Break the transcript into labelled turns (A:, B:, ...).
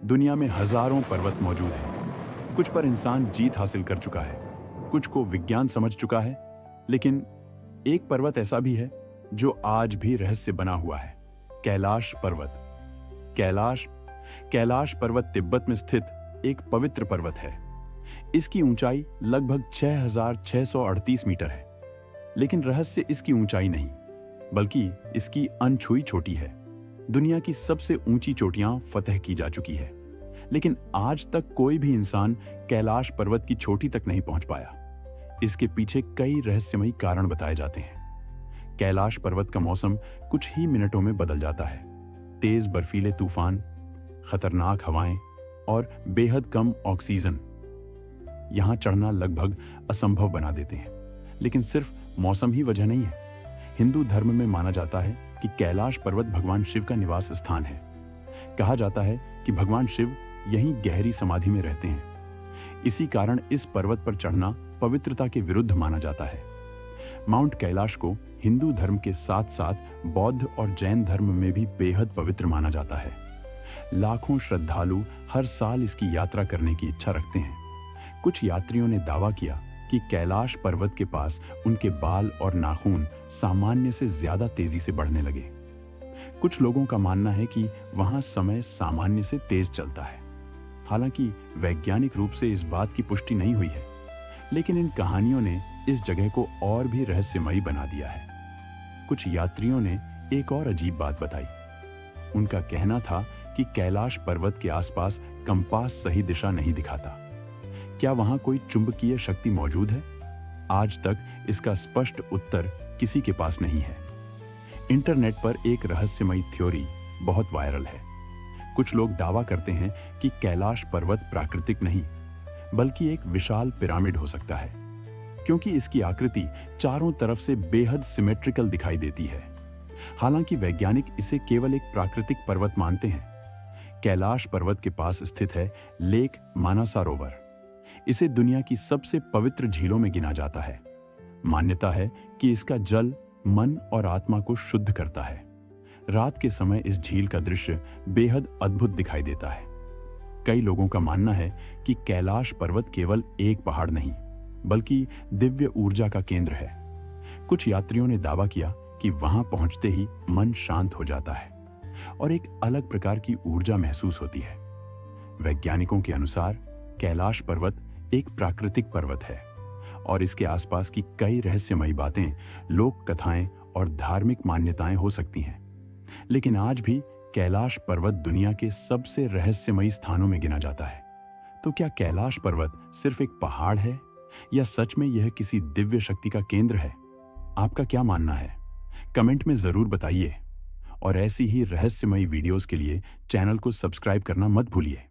A: दुनिया में हजारों पर्वत मौजूद हैं। कुछ पर इंसान जीत हासिल कर चुका है, कुछ को विज्ञान समझ चुका है, लेकिन एक पर्वत ऐसा भी है जो आज भी रहस्य बना हुआ है। कैलाश पर्वत। कैलाश कैलाश पर्वत तिब्बत में स्थित एक पवित्र पर्वत है। इसकी ऊंचाई लगभग 6,638 मीटर है। लेकिन रहस्य इसकी ऊंचाई नहीं, बल्कि इसकी अनछुई चोटी है। दुनिया की सबसे ऊंची चोटियां फतह की जा चुकी है, लेकिन आज तक कोई भी इंसान कैलाश पर्वत की चोटी तक नहीं पहुंच पाया। इसके पीछे कई रहस्यमयी कारण बताए जाते हैं। कैलाश पर्वत का मौसम कुछ ही मिनटों में बदल जाता है। तेज बर्फीले तूफान, खतरनाक हवाएं और बेहद कम ऑक्सीजन यहां चढ़ना लगभग असंभव बना देते हैं। लेकिन सिर्फ मौसम ही वजह नहीं है। हिंदू धर्म में माना जाता है कि कैलाश पर्वत भगवान शिव का निवास स्थान है। कहा जाता है कि भगवान शिव यहीं गहरी समाधि में रहते हैं। इसी कारण इस पर्वत पर चढ़ना पवित्रता के विरुद्ध माना जाता है। माउंट कैलाश को हिंदू धर्म के साथ साथ बौद्ध और जैन धर्म में भी बेहद पवित्र माना जाता है। लाखों श्रद्धालु हर साल इसकी यात्रा करने की इच्छा रखते हैं। कुछ यात्रियों ने दावा किया कि कैलाश पर्वत के पास उनके बाल और नाखून सामान्य से ज्यादा तेजी से बढ़ने लगे। कुछ लोगों का मानना है कि वहां समय सामान्य से तेज चलता है। हालांकि वैज्ञानिक रूप से इस बात की पुष्टि नहीं हुई है, लेकिन इन कहानियों ने इस जगह को और भी रहस्यमयी बना दिया है। कुछ यात्रियों ने एक और अजीब बात बताई। उनका कहना था कि कैलाश पर्वत के आसपास कंपास सही दिशा नहीं दिखाता। क्या वहां कोई चुंबकीय शक्ति मौजूद है? आज तक इसका स्पष्ट उत्तर किसी के पास नहीं है। इंटरनेट पर एक रहस्यमयी थ्योरी बहुत वायरल है। कुछ लोग दावा करते हैं कि कैलाश पर्वत प्राकृतिक नहीं, बल्कि एक विशाल पिरामिड हो सकता है, क्योंकि इसकी आकृति चारों तरफ से बेहद सिमेट्रिकल दिखाई देती है। हालांकि वैज्ञानिक इसे केवल एक प्राकृतिक पर्वत मानते हैं। कैलाश पर्वत के पास स्थित है लेक मानसरोवर। इसे दुनिया की सबसे पवित्र झीलों में गिना जाता है। मान्यता है कि इसका जल मन और आत्मा को शुद्ध करता है। रात के समय इस झील का दृश्य बेहद अद्भुत दिखाई देता है। कई लोगों का मानना है कि कैलाश पर्वत केवल एक पहाड़ नहीं, बल्कि दिव्य ऊर्जा का केंद्र है। कुछ यात्रियों ने दावा किया कि वहां पहुंचते ही मन शांत हो जाता है और एक अलग प्रकार की ऊर्जा महसूस होती है। वैज्ञानिकों के अनुसार कैलाश पर्वत एक प्राकृतिक पर्वत है और इसके आसपास की कई रहस्यमयी बातें, लोक कथाएं और धार्मिक मान्यताएं हो सकती हैं। लेकिन आज भी कैलाश पर्वत दुनिया के सबसे रहस्यमयी स्थानों में गिना जाता है। तो क्या कैलाश पर्वत सिर्फ एक पहाड़ है, या सच में यह किसी दिव्य शक्ति का केंद्र है? आपका क्या मानना है? कमेंट में जरूर बताइए। और ऐसी ही रहस्यमयी वीडियोस के लिए चैनल को सब्सक्राइब करना मत भूलिए।